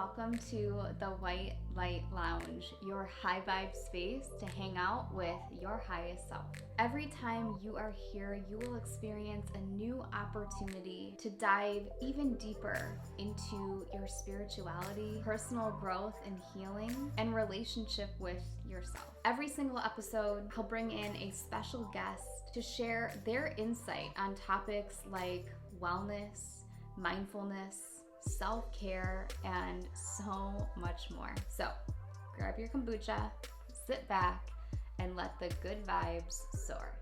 Welcome to the White Light Lounge, your high vibe space to hang out with your highest self. Every time you are here, you will experience a new opportunity to dive even deeper into your spirituality, personal growth and healing, and relationship with yourself. Every single episode, I'll bring in a special guest to share their insight on topics like wellness, mindfulness, self-care, and so much more. So grab your kombucha, sit back, and let the good vibes soar.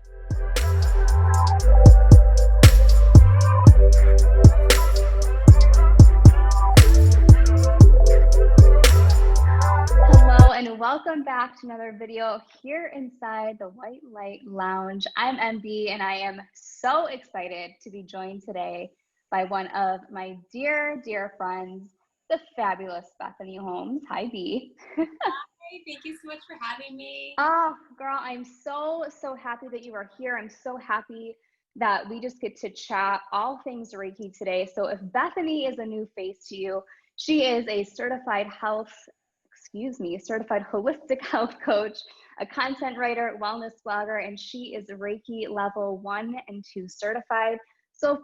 Hello and welcome back to another video here inside the White Light Lounge. I'm MB and I am so excited to be joined today by one of my dear friends, the fabulous Bethany Holmes. Hi, B. Hi, thank you so much for having me. Oh, girl, I'm so happy that you are here. I'm so happy that we just get to chat all things Reiki today. So if Bethany is a new face to you, she is a certified holistic health coach, a content writer, wellness blogger, and she is Reiki Level I and II certified. So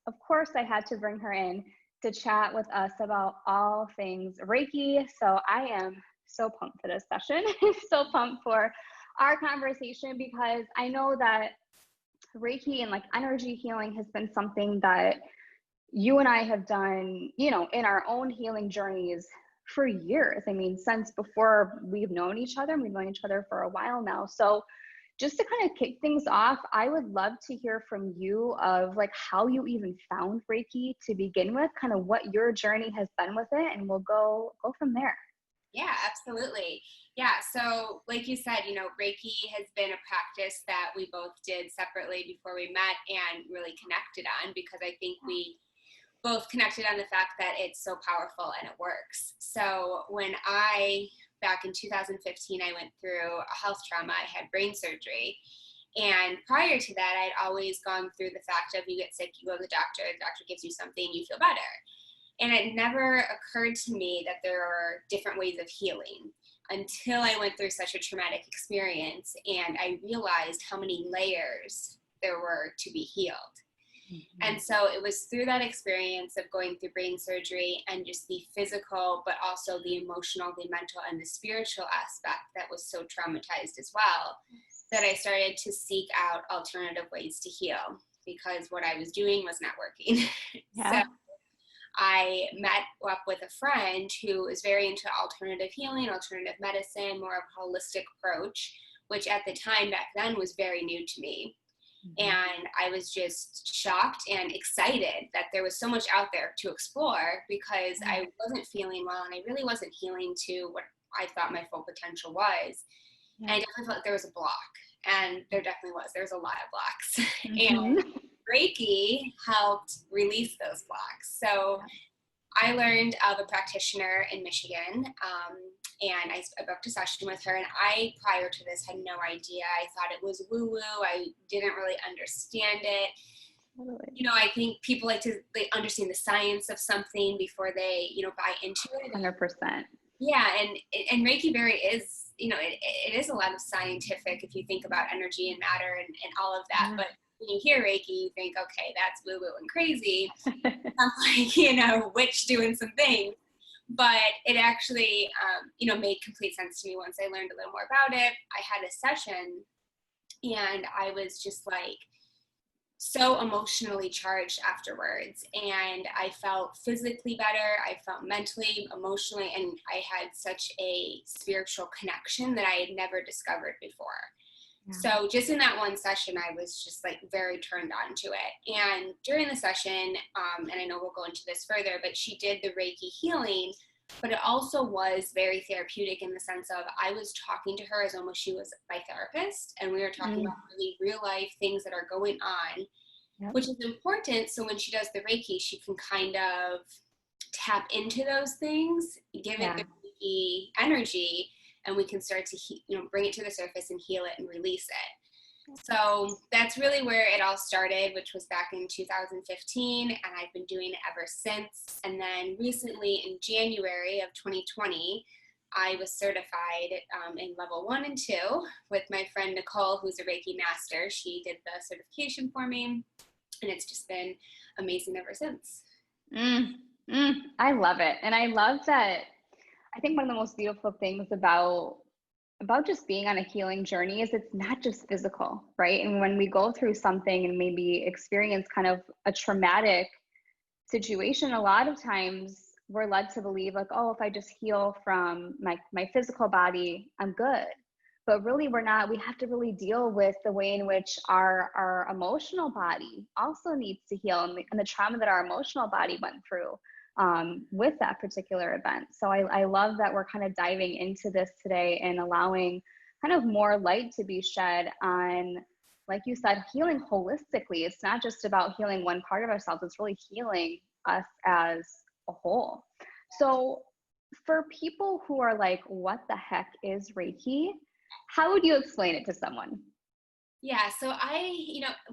of course, I had to bring her in to chat with us about all things Reiki. So I am so pumped for this session. So pumped for our conversation because I know that Reiki and like energy healing has been something that you and I have done, in our own healing journeys for years. I mean, since before we've known each other, and we've known each other for a while now. So just to kind of kick things off, I would love to hear from you of like how you even found Reiki to begin with, kind of what your journey has been with it, and we'll go from there. Yeah, absolutely. Yeah, so like you said, Reiki has been a practice that we both did separately before we met and really connected on, because I think we both connected on the fact that it's so powerful and it works. So back in 2015, I went through a health trauma. I had brain surgery. And prior to that, I'd always gone through the fact of you get sick, you go to the doctor gives you something, you feel better. And it never occurred to me that there are different ways of healing until I went through such a traumatic experience and I realized how many layers there were to be healed. And so it was through that experience of going through brain surgery and just the physical, but also the emotional, the mental, and the spiritual aspect that was so traumatized as well, that I started to seek out alternative ways to heal because what I was doing was not working. Yeah. So I met up with a friend who is very into alternative healing, alternative medicine, more of a holistic approach, which at the time back then was very new to me. And I was just shocked and excited that there was so much out there to explore because I wasn't feeling well and I really wasn't healing to what I thought my full potential was. And I definitely felt like there was a block, and there definitely was. There was a lot of blocks. And Reiki helped release those blocks. So I learned of a practitioner in Michigan, and I booked a session with her, and I, prior to this, had no idea. I thought it was woo-woo. I didn't really understand it. Totally. I think people like to understand the science of something before they, buy into it. 100%. Yeah, and Reiki is, it is a lot of scientific, if you think about energy and matter and all of that, but when you hear Reiki, you think, okay, that's woo-woo and crazy. I'm like, witch doing some things. But it actually, made complete sense to me once I learned a little more about it. I had a session, and I was just like so emotionally charged afterwards. And I felt physically better. I felt mentally, emotionally, and I had such a spiritual connection that I had never discovered before. Yeah. So just in that one session, I was just like very turned on to it. And during the session, and I know we'll go into this further, but she did the Reiki healing, but it also was very therapeutic in the sense of I was talking to her as almost she was my therapist, and we were talking about really real life things that are going on, which is important. So when she does the Reiki, she can kind of tap into those things, give it the Reiki energy, and we can start to bring it to the surface and heal it and release it. So that's really where it all started, which was back in 2015, and I've been doing it ever since. And then recently in January of 2020, I was certified in level 1 and 2 with my friend Nicole, who's a Reiki master. She did the certification for me, and it's just been amazing ever since. I love it. And I love that. I think one of the most beautiful things about just being on a healing journey is it's not just physical, right? And when we go through something and maybe experience kind of a traumatic situation, a lot of times we're led to believe like, oh, if I just heal from my physical body, I'm good. But really we're not. We have to really deal with the way in which our emotional body also needs to heal, and the trauma that our emotional body went through with that particular event. So I love that we're kind of diving into this today and allowing kind of more light to be shed on, like you said, healing holistically. It's not just about healing one part of ourselves, it's really healing us as a whole. So for people who are like, what the heck is Reiki? How would you explain it to someone? Yeah, so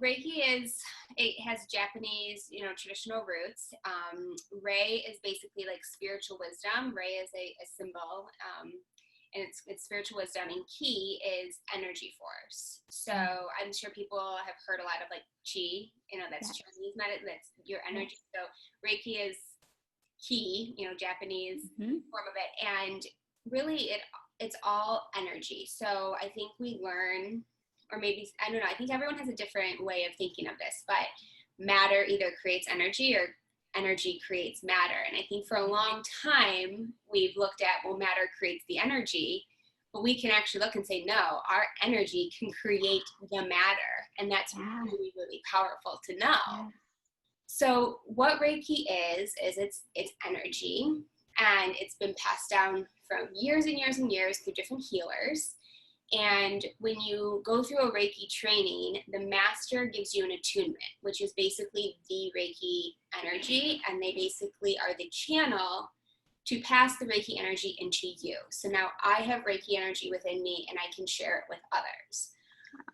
Reiki it has Japanese, traditional roots. Rei is basically like spiritual wisdom. Rei is a symbol, and it's spiritual wisdom, and Ki is energy force. So I'm sure people have heard a lot of like Chi, that's Yes. Chinese medicine, that's your energy. Yes. So Reiki is Ki, Japanese form of it, and really it's all energy. So I think we learn, or maybe, I don't know, I think everyone has a different way of thinking of this, but matter either creates energy or energy creates matter. And I think for a long time, we've looked at, well, matter creates the energy, but we can actually look and say, no, our energy can create the matter. And that's really, really powerful to know. Yeah. So what Reiki is it's energy, and it's been passed down from years and years and years through different healers. And when you go through a Reiki training, the master gives you an attunement, which is basically the Reiki energy, and they basically are the channel to pass the Reiki energy into you. So now I have Reiki energy within me, and I can share it with others.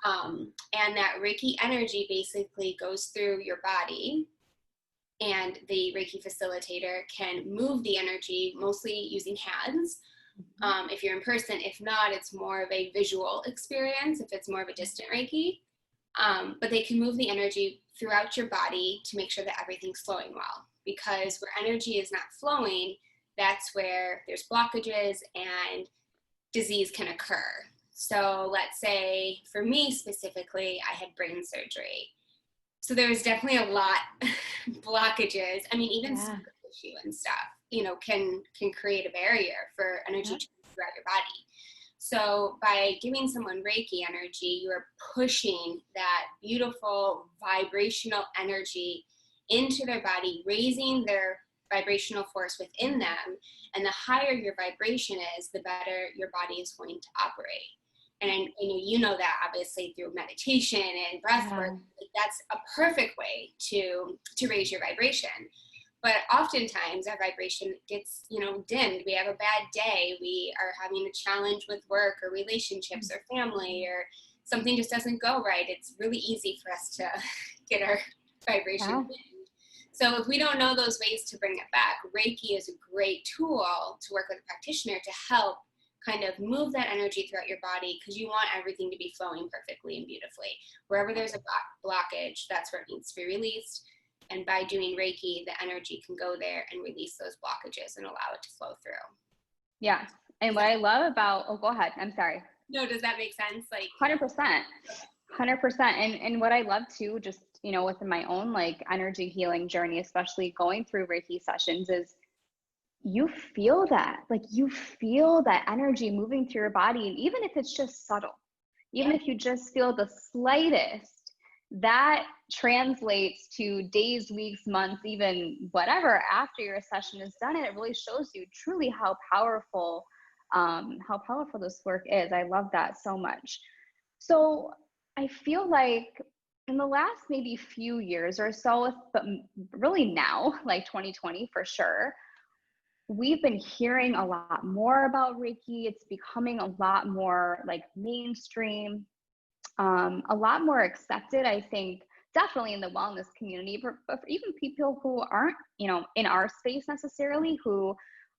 And that Reiki energy basically goes through your body, and the Reiki facilitator can move the energy mostly using hands. If you're in person, if not, it's more of a visual experience if it's more of a distant Reiki. But they can move the energy throughout your body to make sure that everything's flowing well. Because where energy is not flowing, that's where there's blockages and disease can occur. So let's say for me specifically, I had brain surgery. So there was definitely a lot blockages. I mean, even scar tissue and stuff, can create a barrier for energy to move throughout your body. So by giving someone Reiki energy, you are pushing that beautiful vibrational energy into their body, raising their vibrational force within them. And the higher your vibration is, the better your body is going to operate. And you know that obviously through meditation and breath work, that's a perfect way to raise your vibration. But oftentimes our vibration gets, dimmed. We have a bad day. We are having a challenge with work or relationships or family, or something just doesn't go right. It's really easy for us to get our vibration dimmed. So if we don't know those ways to bring it back, Reiki is a great tool to work with a practitioner to help kind of move that energy throughout your body, because you want everything to be flowing perfectly and beautifully. Wherever there's a blockage, that's where it needs to be released. And by doing Reiki, the energy can go there and release those blockages and allow it to flow through. Yeah. And what I love about, go ahead. I'm sorry. No, does that make sense? Like 100%. And what I love too, just, within my own like energy healing journey, especially going through Reiki sessions, is you feel that energy moving through your body. And even if it's just subtle, even if you just feel the slightest, that translates to days, weeks, months, even whatever after your session is done. And it really shows you truly how powerful this work is. I love that so much. So I feel like in the last maybe few years or so, but really now, like 2020 for sure, we've been hearing a lot more about Reiki. It's becoming a lot more like mainstream. a lot more accepted, I think, definitely in the wellness community, but for even people who aren't, in our space necessarily, who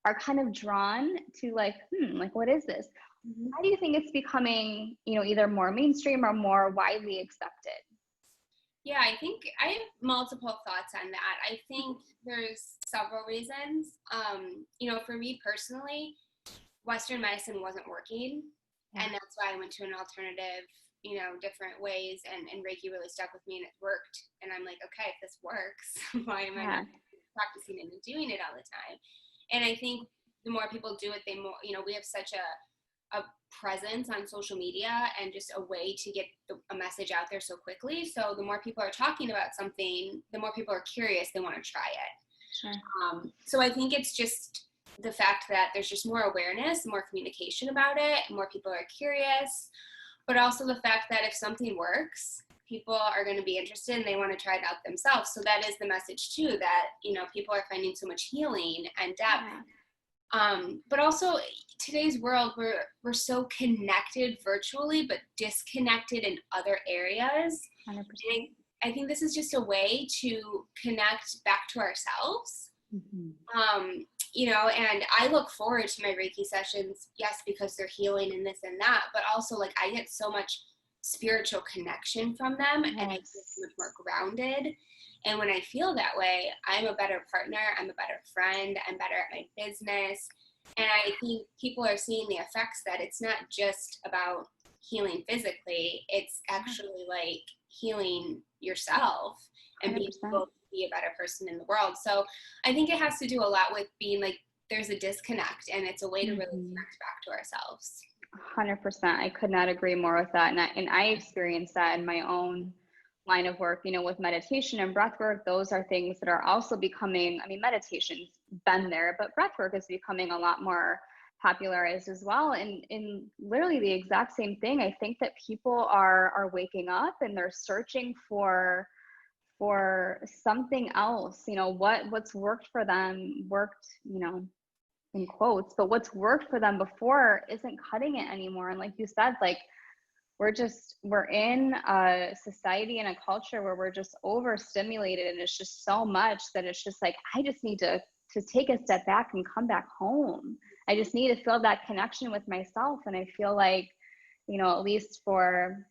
are kind of drawn to like, like, what is this? Mhm. Why do you think it's becoming, either more mainstream or more widely accepted? Yeah, I think I have multiple thoughts on that. I think there's several reasons. For me personally, Western medicine wasn't working. Yeah. And that's why I went to an alternative, different ways. And Reiki really stuck with me and it worked. And I'm like, okay, if this works, why am I Yeah. not practicing it and doing it all the time? And I think the more people do it, we have such a presence on social media and just a way to get a message out there so quickly. So the more people are talking about something, the more people are curious, they want to try it. Sure. So I think it's just the fact that there's just more awareness, more communication about it, more people are curious, but also the fact that if something works, people are going to be interested and they want to try it out themselves. So that is the message too, that, people are finding so much healing and depth. Yeah. But also today's world, we're so connected virtually, but disconnected in other areas. 100%. And I think this is just a way to connect back to ourselves. Mm-hmm. And I look forward to my Reiki sessions, yes, because they're healing and this and that, but also like I get so much spiritual connection from them. Yes. And I feel so much more grounded. And when I feel that way, I'm a better partner, I'm a better friend, I'm better at my business. And I think people are seeing the effects that it's not just about healing physically, it's actually like healing yourself and being 100%. able to be a better person in the world. So I think it has to do a lot with being like, there's a disconnect and it's a way to really connect back to ourselves. 100%. I could not agree more with that. And I experienced that in my own line of work, with meditation and breath work. Those are things that are also becoming, meditation's been there, but breath work is becoming a lot more popularized as well. And in literally the exact same thing, I think that people are waking up and they're searching for something else. What's worked for them worked, in quotes, but what's worked for them before isn't cutting it anymore. And like you said, like we're in a society and a culture where we're just overstimulated, and it's just so much that it's just like, I just need to take a step back and come back home. I just need to feel that connection with myself. And I feel like, at least for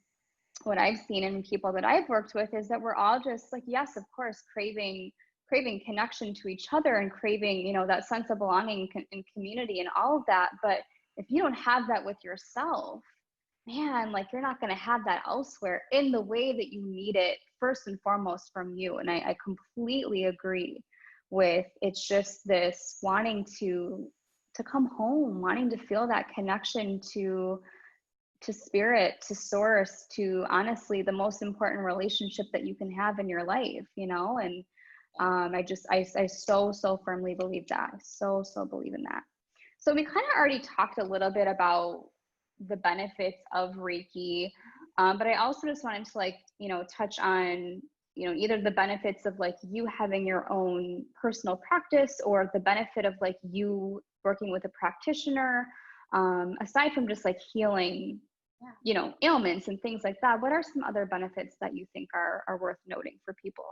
what I've seen in people that I've worked with, is that we're all just like, yes, of course, craving connection to each other and craving, that sense of belonging and community and all of that. But if you don't have that with yourself, man, like you're not going to have that elsewhere in the way that you need it first and foremost from you. And I completely agree with, it's just this wanting to come home, wanting to feel that connection to spirit, to source, to honestly the most important relationship that you can have in your life, and I so firmly believe that. I so believe in that. So we kind of already talked a little bit about the benefits of Reiki, but I also just wanted to touch on either the benefits of like you having your own personal practice, or the benefit of like you working with a practitioner, aside from just like healing ailments and things like that. What are some other benefits that you think are worth noting for people?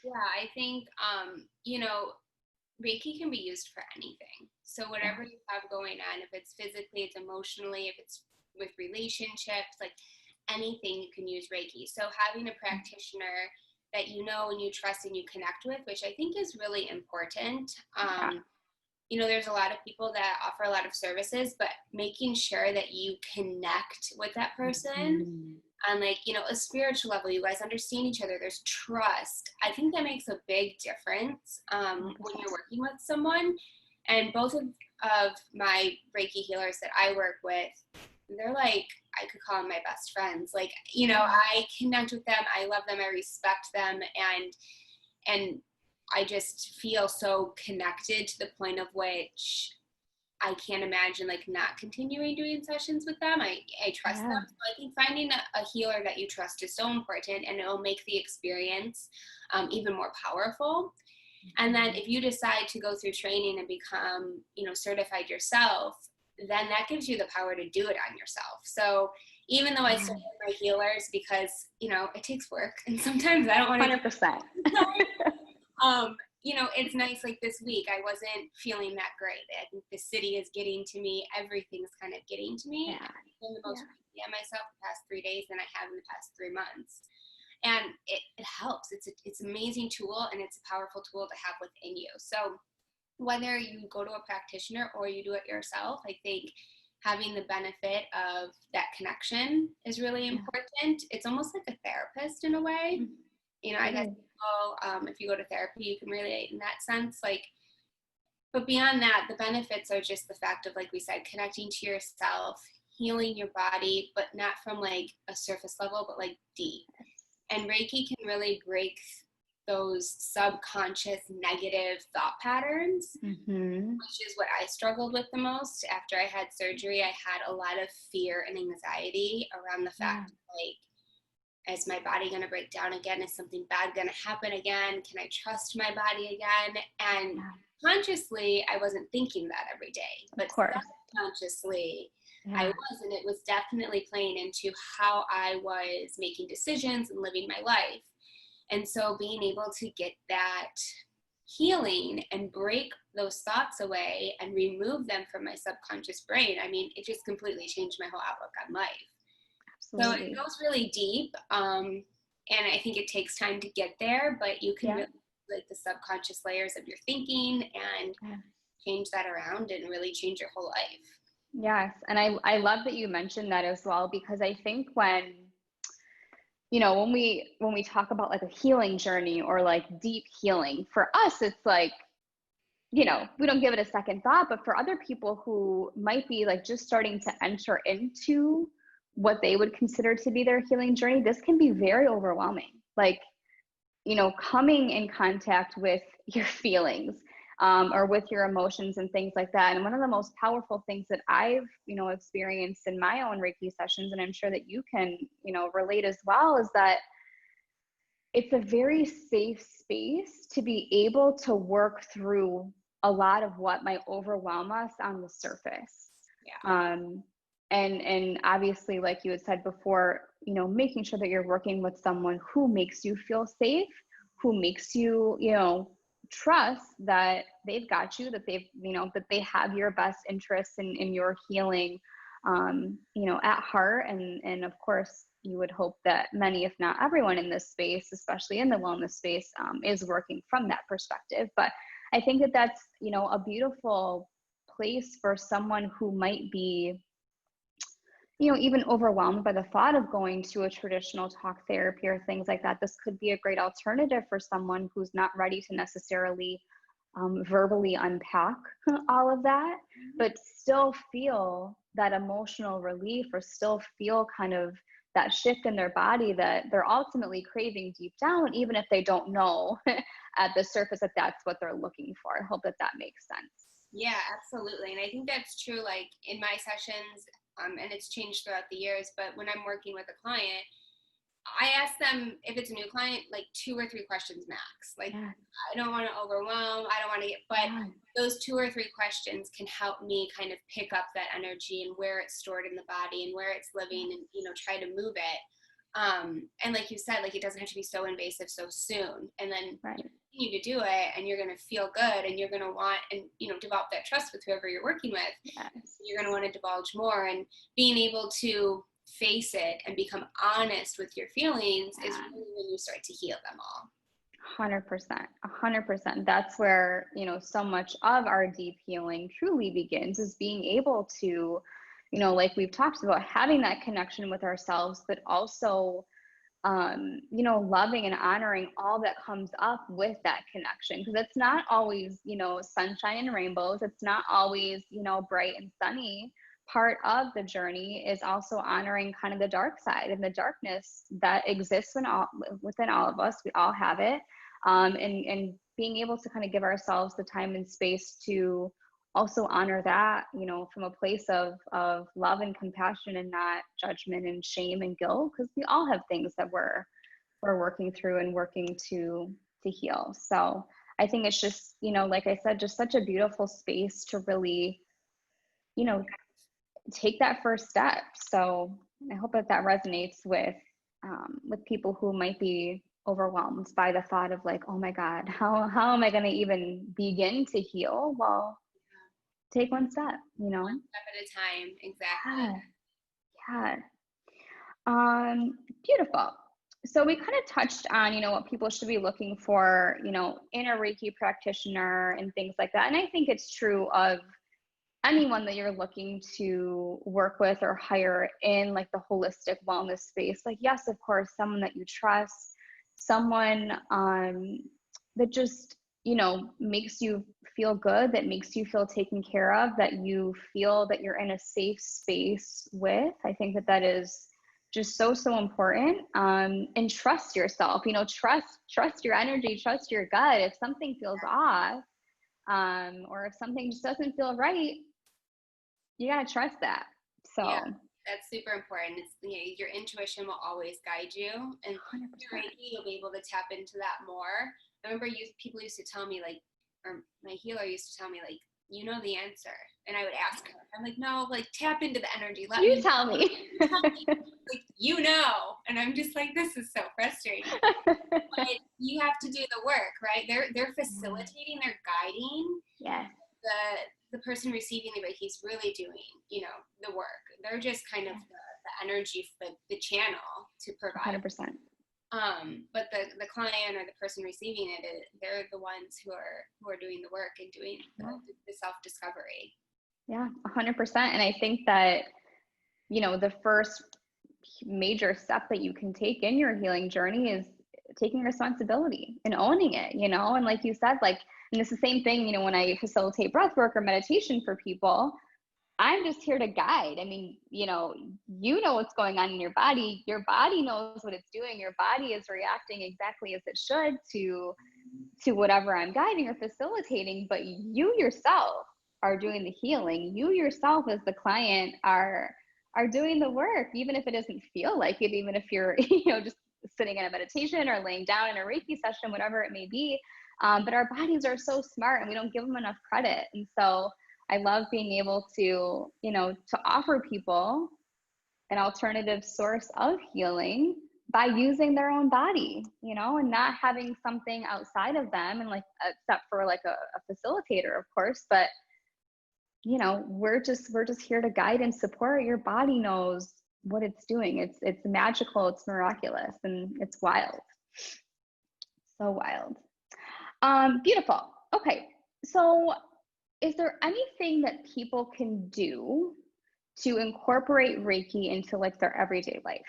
Yeah, I think, Reiki can be used for anything. So whatever you have going on, if it's physically, it's emotionally, if it's with relationships, like anything, you can use Reiki. So having a practitioner that you know and you trust and you connect with, which I think is really important. There's a lot of people that offer a lot of services, but making sure that you connect with that person on like, a spiritual level, you guys understand each other, there's trust. I think that makes a big difference when you're working with someone. And both of my Reiki healers that I work with, they're like, I could call them my best friends. Like, I connect with them, I love them, I respect them, and I just feel so connected to the point of which I can't imagine like not continuing doing sessions with them. I trust them. So I think finding a healer that you trust is so important, and it'll make the experience even more powerful. And then if you decide to go through training and become, certified yourself, then that gives you the power to do it on yourself. So even though I still have my healers, because, you know, it takes work and sometimes I don't want to 100%. You know, it's nice. Like this week, I wasn't feeling that great. I think the city is getting to me. Everything's kind of getting to me. Yeah. I've been the most myself the past 3 days than I have in the past 3 months. And it helps. It's an amazing tool, and it's a powerful tool to have within you. So whether you go to a practitioner or you do it yourself, I think having the benefit of that connection is really important. It's almost like a therapist in a way. You know, I guess if you go to therapy, you can relate in that sense. Like, but beyond that, the benefits are just the fact of, like we said, connecting to yourself, healing your body, but not from like a surface level, but like deep. And Reiki can really break those subconscious negative thought patterns, which is what I struggled with the most. After I had surgery, I had a lot of fear and anxiety around the fact, like, is my body going to break down again? Is something bad going to happen again? Can I trust my body again? And consciously, I wasn't thinking that every day, but subconsciously, I was, and it was definitely playing into how I was making decisions and living my life. And so being able to get that healing and break those thoughts away and remove them from my subconscious brain, I mean, it just completely changed my whole outlook on life. Absolutely. So it goes really deep, and I think it takes time to get there, but you can really, like, the subconscious layers of your thinking and change that around and really change your whole life. Yes. And I love that you mentioned that as well, because I think when, you know, when we talk about like a healing journey or like deep healing, for us, it's like, you know, we don't give it a second thought, but for other people who might be like just starting to enter into what they would consider to be their healing journey, this can be very overwhelming. Like, you know, coming in contact with your feelings, or with your emotions and things like that. And one of the most powerful things that I've, you know, experienced in my own Reiki sessions, and I'm sure that you can, you know, relate as well, is that it's a very safe space to be able to work through a lot of what might overwhelm us on the surface. And obviously, like you had said before, you know, making sure that you're working with someone who makes you feel safe, who makes you, you know, trust that they've got you, that they've, you know, that they have your best interests in your healing, you know, at heart. And of course, you would hope that many, if not everyone in this space, especially in the wellness space, is working from that perspective. But I think that that's, you know, a beautiful place for someone who might be, you know, even overwhelmed by the thought of going to a traditional talk therapy or things like that. This could be a great alternative for someone who's not ready to necessarily verbally unpack all of that, but still feel that emotional relief, or still feel kind of that shift in their body that they're ultimately craving deep down, even if they don't know at the surface that that's what they're looking for. I hope that that makes sense. Yeah, absolutely. And I think that's true. Like in my sessions, and it's changed throughout the years, but when I'm working with a client, I ask them, if it's a new client, like 2 or 3 questions max. Like, I don't want to overwhelm, I don't want to get, but those 2 or 3 questions can help me kind of pick up that energy and where it's stored in the body and where it's living, and, you know, try to move it. And like you said, like, it doesn't have to be so invasive so soon. And then you continue to do it, and you're going to feel good, and you're going to want, and, you know, develop that trust with whoever you're working with. You're going to want to divulge more, and being able to face it and become honest with your feelings is really when you start to heal them all. 100%. That's where, you know, so much of our deep healing truly begins, is being able to, you know, like we've talked about, having that connection with ourselves, but also, you know, loving and honoring all that comes up with that connection. Because it's not always, you know, sunshine and rainbows. It's not always, you know, bright and sunny. Part of the journey is also honoring kind of the dark side and the darkness that exists within all of us. We all have it. And being able to kind of give ourselves the time and space to also honor that, you know, from a place of love and compassion, and not judgment and shame and guilt, because we all have things that we're working through and working to heal. So I think it's just, you know, like I said, just such a beautiful space to really, you know, take that first step. So I hope that that resonates with people who might be overwhelmed by the thought of like, oh my God, how am I going to even begin to heal? Well, take one step, you know? One step at a time. Exactly. Yeah. Beautiful. So we kind of touched on, you know, what people should be looking for, you know, in a Reiki practitioner and things like that. And I think it's true of anyone that you're looking to work with or hire in like the holistic wellness space. Like, yes, of course, someone that you trust, someone that just, you know, makes you feel good, that makes you feel taken care of, that you feel that you're in a safe space with. I think that that is just so important. And trust yourself, you know, trust your energy, trust your gut. If something feels off, or if something just doesn't feel right, you gotta trust that. So Yeah, that's super important. It's, you know, your intuition will always guide you, and through 100%. Reiki, you'll be able to tap into that more. I remember people used to tell me like, or my healer used to tell me like, you know the answer, and I would ask her. I'm like, no, like tap into the energy. Let You me tell me. tell me, like, you know. And I'm just like, this is so frustrating. But you have to do the work, right? They're facilitating, they're guiding. Yes. The person receiving the Reiki is really doing, you know, the work. They're just kind of the energy, the channel to provide. 100%. But the client or the person receiving it, they're the ones who are doing the work and doing the self-discovery. Yeah, 100%. And I think that, you know, the first major step that you can take in your healing journey is taking responsibility and owning it, you know? And like you said, like, and it's the same thing, you know, when I facilitate breath work or meditation for people, I'm just here to guide. I mean, you know what's going on in your body. Your body knows what it's doing. Your body is reacting exactly as it should to whatever I'm guiding or facilitating, but you yourself are doing the healing. You yourself as the client are doing the work, even if it doesn't feel like it, even if you're, you know, just sitting in a meditation or laying down in a Reiki session, whatever it may be. But our bodies are so smart and we don't give them enough credit. And so I love being able to, you know, to offer people an alternative source of healing by using their own body, you know, and not having something outside of them, and like, except for like a facilitator, of course, but you know, we're just here to guide and support. Your body knows what it's doing. It's magical, it's miraculous, and it's wild. So wild. Beautiful. Okay. So is there anything that people can do to incorporate Reiki into like their everyday life?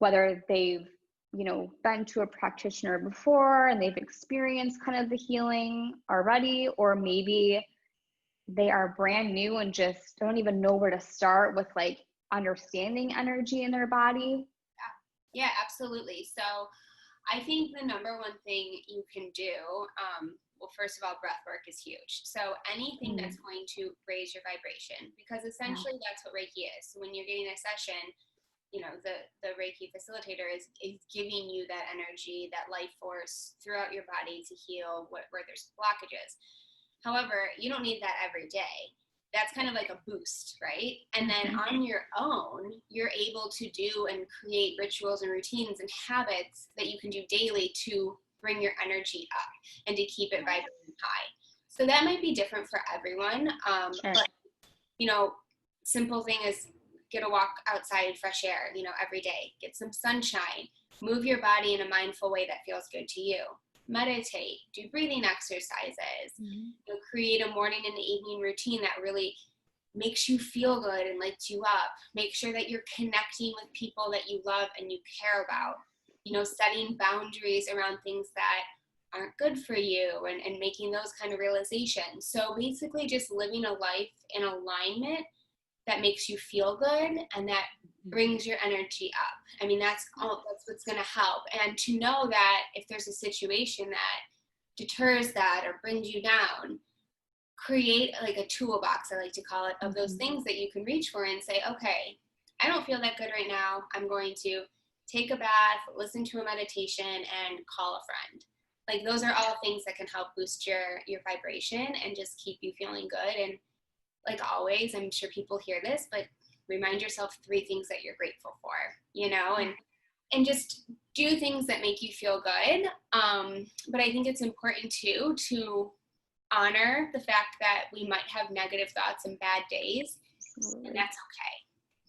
Whether they've, you know, been to a practitioner before and they've experienced kind of the healing already, or maybe they are brand new and just don't even know where to start with like understanding energy in their body. Yeah, absolutely. So I think the number one thing you can do, well, first of all, breath work is huge. So anything that's going to raise your vibration, because essentially that's what Reiki is. So when you're getting a session, you know, the Reiki facilitator is giving you that energy, that life force throughout your body to heal where there's blockages. However, you don't need that every day. That's kind of like a boost, right? And then on your own, you're able to do and create rituals and routines and habits that you can do daily to bring your energy up and to keep it vibrating high. So that might be different for everyone. But, you know, simple thing is get a walk outside, fresh air, you know, every day. Get some sunshine. Move your body in a mindful way that feels good to you. Meditate, do breathing exercises, you know, create a morning and evening routine that really makes you feel good and lights you up. Make sure that you're connecting with people that you love and you care about, you know, setting boundaries around things that aren't good for you, and making those kind of realizations. So basically just living a life in alignment that makes you feel good and that brings your energy up. I mean, that's what's going to help. And to know that if there's a situation that deters that or brings you down, create like a toolbox, I like to call it, of those things that you can reach for and say, okay, I don't feel that good right now. I'm going to take a bath, listen to a meditation, and call a friend. Like, those are all things that can help boost your vibration and just keep you feeling good. And like always, I'm sure people hear this, but remind yourself 3 things that you're grateful for, you know, and just do things that make you feel good. But I think it's important too to honor the fact that we might have negative thoughts and bad days, and that's okay,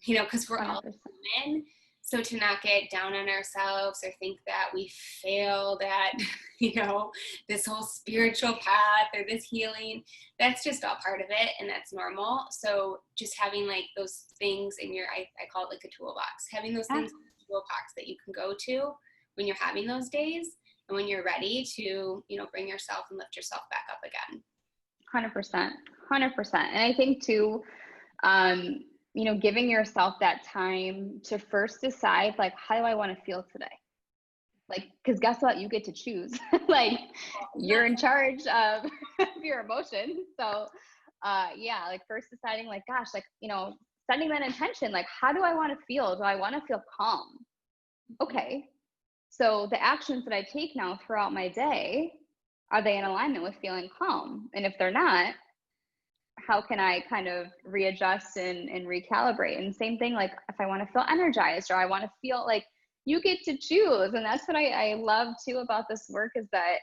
you know, because we're 100%. All human. So to not get down on ourselves or think that we failed at, you know, this whole spiritual path or this healing, that's just all part of it, and that's normal. So just having like those things in your, I call it like a toolbox, having those things in the toolbox that you can go to when you're having those days and when you're ready to, you know, bring yourself and lift yourself back up again. 100%. And I think too, you know, giving yourself that time to first decide, like, how do I want to feel today? Like, because guess what? You get to choose. Like, you're in charge of your emotions. So, yeah, like first deciding, like, gosh, like, you know, setting that intention, like, how do I want to feel? Do I want to feel calm? Okay. So the actions that I take now throughout my day, are they in alignment with feeling calm? And if they're not, how can I kind of readjust and recalibrate? And same thing, like if I want to feel energized or I want to feel, like, you get to choose. And that's what I love too about this work, is that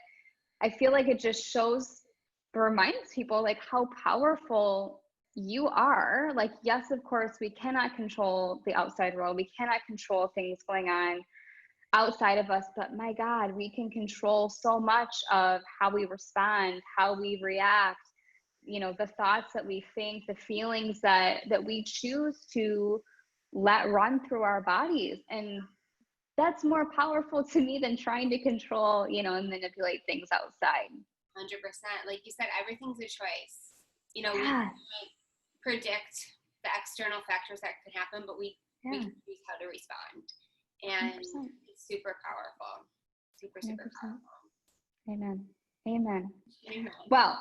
I feel like it just reminds people like how powerful you are. Like, yes, of course, we cannot control the outside world. We cannot control things going on outside of us, but my God, we can control so much of how we respond, how we react, you know, the thoughts that we think, the feelings that we choose to let run through our bodies. And that's more powerful to me than trying to control, you know, and manipulate things outside. 100%. Like you said, everything's a choice. You know, we can't predict the external factors that can happen, but we can choose how to respond. And 100%. It's super powerful. Super 100%. Powerful. Amen. Well,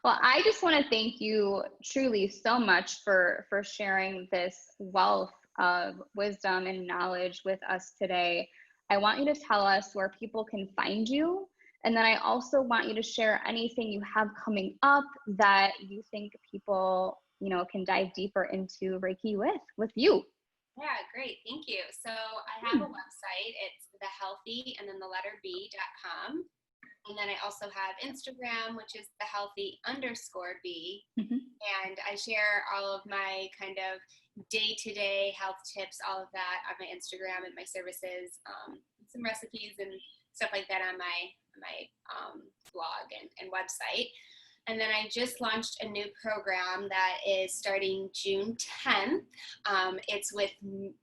well, I just want to thank you truly so much for sharing this wealth of wisdom and knowledge with us today. I want you to tell us where people can find you. And then I also want you to share anything you have coming up that you think people, you know, can dive deeper into Reiki with you. Yeah, great. Thank you. So I have a website. It's thehealthy.com. And then I also have Instagram, which is thehealthy_B. And I share all of my kind of day-to-day health tips, all of that on my Instagram and my services, some recipes and stuff like that on my blog and website. And then I just launched a new program that is starting June 10th. It's with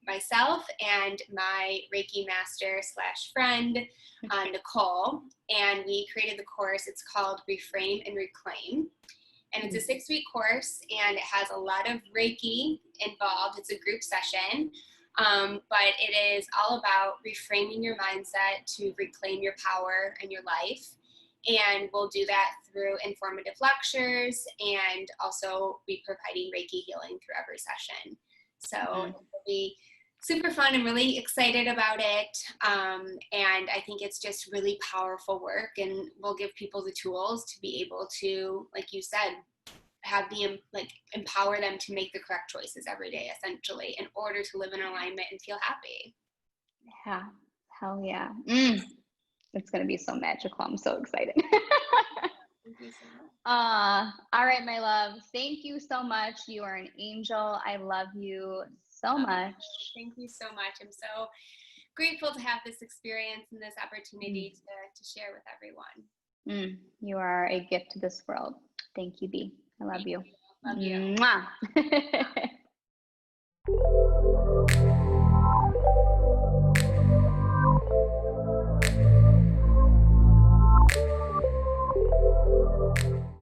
myself and my Reiki master / friend, Nicole. And we created the course. It's called Reframe and Reclaim. And it's a 6-week course, and it has a lot of Reiki involved. It's a group session, but it is all about reframing your mindset to reclaim your power in your life. And we'll do that through informative lectures and also be providing Reiki healing through every session. So it'll be super fun. I'm really excited about it. And I think it's just really powerful work, and we'll give people the tools to be able to, like you said, have empower them to make the correct choices every day, essentially, in order to live in alignment and feel happy. Yeah. Hell yeah. It's going to be so magical. I'm so excited. Thank you so much. All right, my love. Thank you so much. You are an angel. I love you so much. Thank you so much. I'm so grateful to have this experience and this opportunity to share with everyone. You are a gift to this world. Thank you, B. I love you. Love you. Mwah.